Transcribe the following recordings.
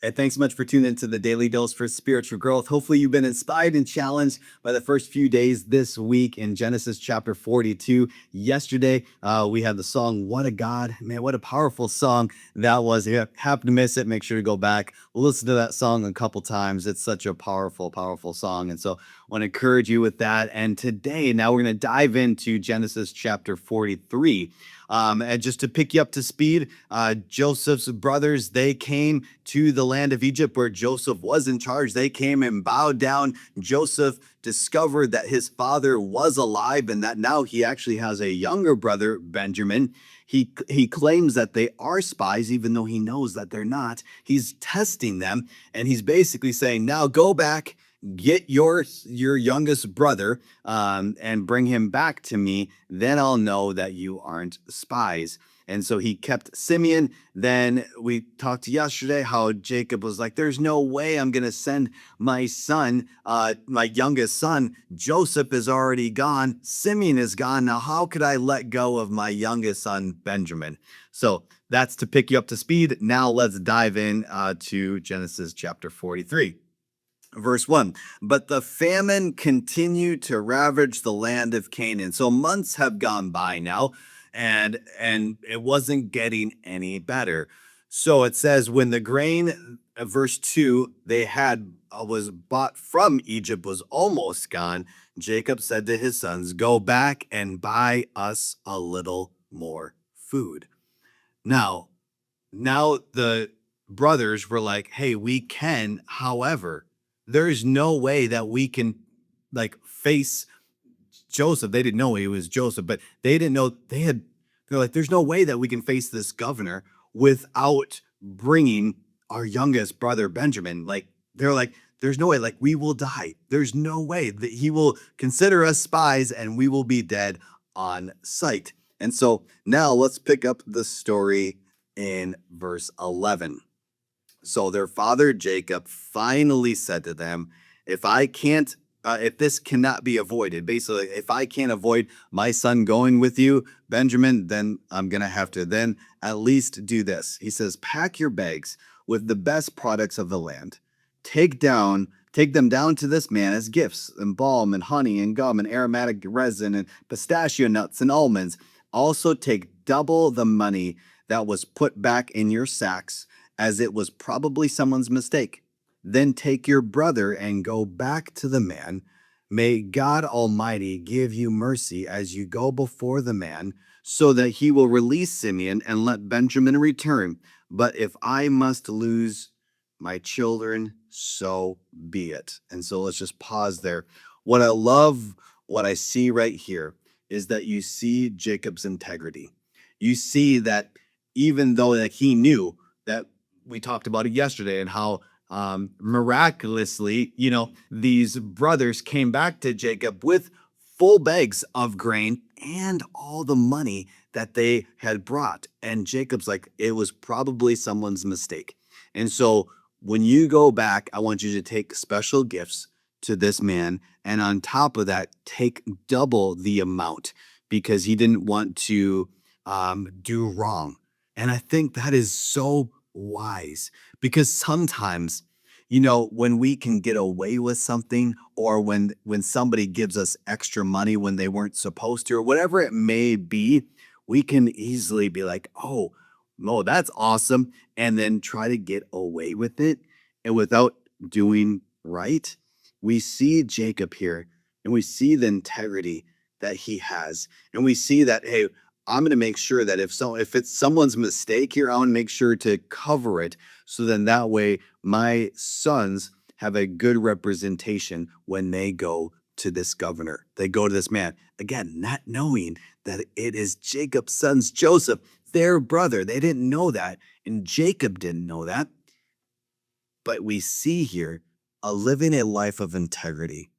And thanks so much for tuning into the Daily Dose for Spiritual Growth. Hopefully, you've been inspired and challenged by the first few days this week in Genesis chapter 42. Yesterday, we had the song What a God. Man, what a powerful song that was. If you happen to miss it, make sure to go back, listen to that song a couple times. It's such a powerful, powerful song. And so, I want to encourage you with that. And today, now we're going to dive into Genesis chapter 43. And just to pick you up to speed, Joseph's brothers, they came to the land of Egypt where Joseph was in charge. They came and bowed down. Joseph discovered that his father was alive and that now he actually has a younger brother, Benjamin. He claims that they are spies, even though he knows that they're not. He's testing them, and he's basically saying, now go back, get your youngest brother, and bring him back to me. Then I'll know that you aren't spies. And so he kept Simeon. Then we talked yesterday how Jacob was like, there's no way I'm going to send my son, my youngest son. Joseph is already gone. Simeon is gone. Now, how could I let go of my youngest son, Benjamin? So that's to pick you up to speed. Now let's dive in to Genesis chapter 43. Verse 1, but the famine continued to ravage the land of Canaan. So months have gone by now, and it wasn't getting any better. So it says, when the grain, verse 2, they had was bought from Egypt was almost gone, Jacob said to his sons, go back and buy us a little more food. Now, the brothers were like, hey, we can, however, there's no way that we can face Joseph. They didn't know he was Joseph, but they didn't know they're like, there's no way that we can face this governor without bringing our youngest brother, Benjamin. They're like, there's no way, we will die. There's no way that he will consider us spies and we will be dead on sight. And so now let's pick up the story in verse 11. So their father Jacob finally said to them, if this cannot be avoided, basically, if I can't avoid my son going with you, Benjamin, then I'm going to have to then at least do this. He says, pack your bags with the best products of the land. Take them down to this man as gifts, and balm and honey and gum and aromatic resin and pistachio nuts and almonds. Also take double the money that was put back in your sacks, as it was probably someone's mistake. Then take your brother and go back to the man. May God Almighty give you mercy as you go before the man, so that he will release Simeon and let Benjamin return. But if I must lose my children, so be it. And so let's just pause there. What I love, what I see right here, is that you see Jacob's integrity. You see that even though that he knew that, we talked about it yesterday, and how miraculously, these brothers came back to Jacob with full bags of grain and all the money that they had brought. And Jacob's like, it was probably someone's mistake. And so when you go back, I want you to take special gifts to this man. And on top of that, take double the amount, because he didn't want to do wrong. And I think that is so wise, because sometimes, when we can get away with something, or when somebody gives us extra money when they weren't supposed to, or whatever it may be, we can easily be like, oh no, that's awesome, and then try to get away with it, and without doing right. We see Jacob here, and we see the integrity that he has, and we see that, hey, I'm going to make sure that if it's someone's mistake here, I want to make sure to cover it, so then that way my sons have a good representation when they go to this governor. They go to this man. Again, not knowing that it is Jacob's sons, Joseph, their brother. They didn't know that, and Jacob didn't know that. But we see here living a life of integrity.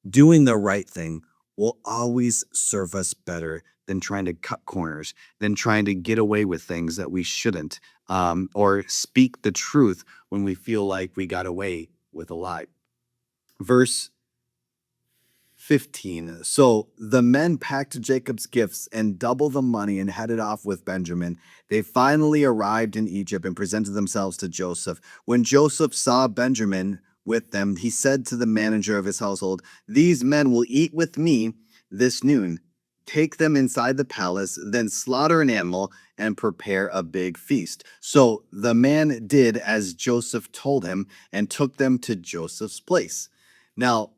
Doing the right thing will always serve us better than trying to cut corners, than trying to get away with things that we shouldn't, or speak the truth when we feel like we got away with a lie. Verse 15. So the men packed Jacob's gifts and double the money and headed off with Benjamin. They finally arrived in Egypt and presented themselves to Joseph. When Joseph saw Benjamin with them, he said to the manager of his household, "These men will eat with me this noon. Take them inside the palace, then slaughter an animal and prepare a big feast." So the man did as Joseph told him and took them to Joseph's place. Now,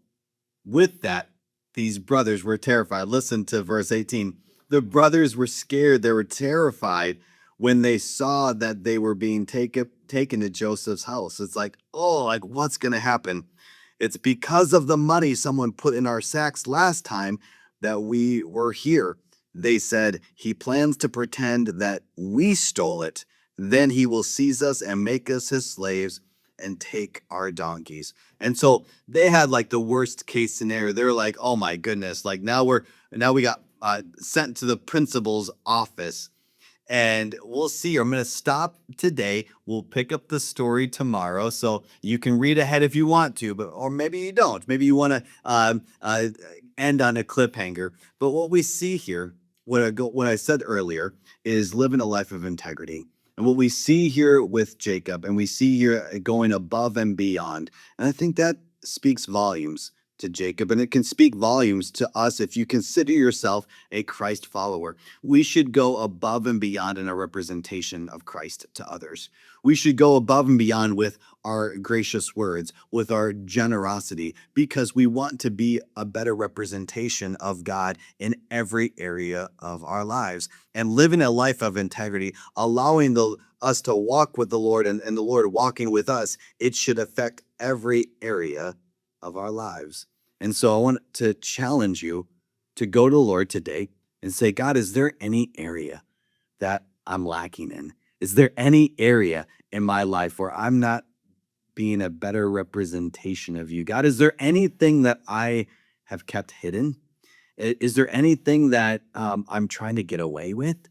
with that, these brothers were terrified. Listen to verse 18. The brothers were scared. They were terrified when they saw that they were being taken to Joseph's house. It's like, oh, like what's going to happen? It's because of the money someone put in our sacks last time that we were here. They said, he plans to pretend that we stole it. Then he will seize us and make us his slaves and take our donkeys. And so they had like the worst case scenario. They're like, oh my goodness, like now we got sent to the principal's office. And we'll see. I'm going to stop today. We'll pick up the story tomorrow. So you can read ahead if you want to, but or maybe you don't. Maybe you want to end on a cliffhanger. But what we see here, what I said earlier, is living a life of integrity. And what we see here with Jacob, and we see here going above and beyond. And I think that speaks volumes to Jacob, and it can speak volumes to us if you consider yourself a Christ follower. We should go above and beyond in our representation of Christ to others. We should go above and beyond with our gracious words, with our generosity, because we want to be a better representation of God in every area of our lives. And living a life of integrity, allowing us to walk with the Lord and the Lord walking with us, it should affect every area of our lives. And so I want to challenge you to go to the Lord today and say, God, is there any area that I'm lacking in? Is there any area in my life where I'm not being a better representation of you? God, is there anything that I have kept hidden? Is there anything that I'm trying to get away with?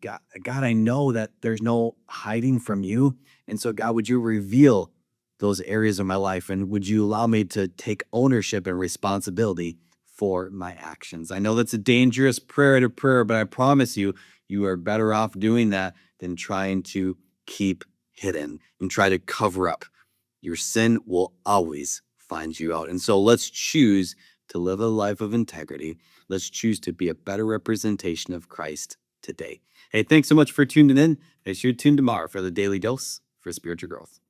God, I know that there's no hiding from you. And so, God, would you reveal those areas of my life? And would you allow me to take ownership and responsibility for my actions? I know that's a dangerous prayer to prayer, but I promise you, you are better off doing that than trying to keep hidden and try to cover up. Your sin will always find you out. And so let's choose to live a life of integrity. Let's choose to be a better representation of Christ today. Hey, thanks so much for tuning in. Make sure you tune tomorrow for the Daily Dose for Spiritual Growth.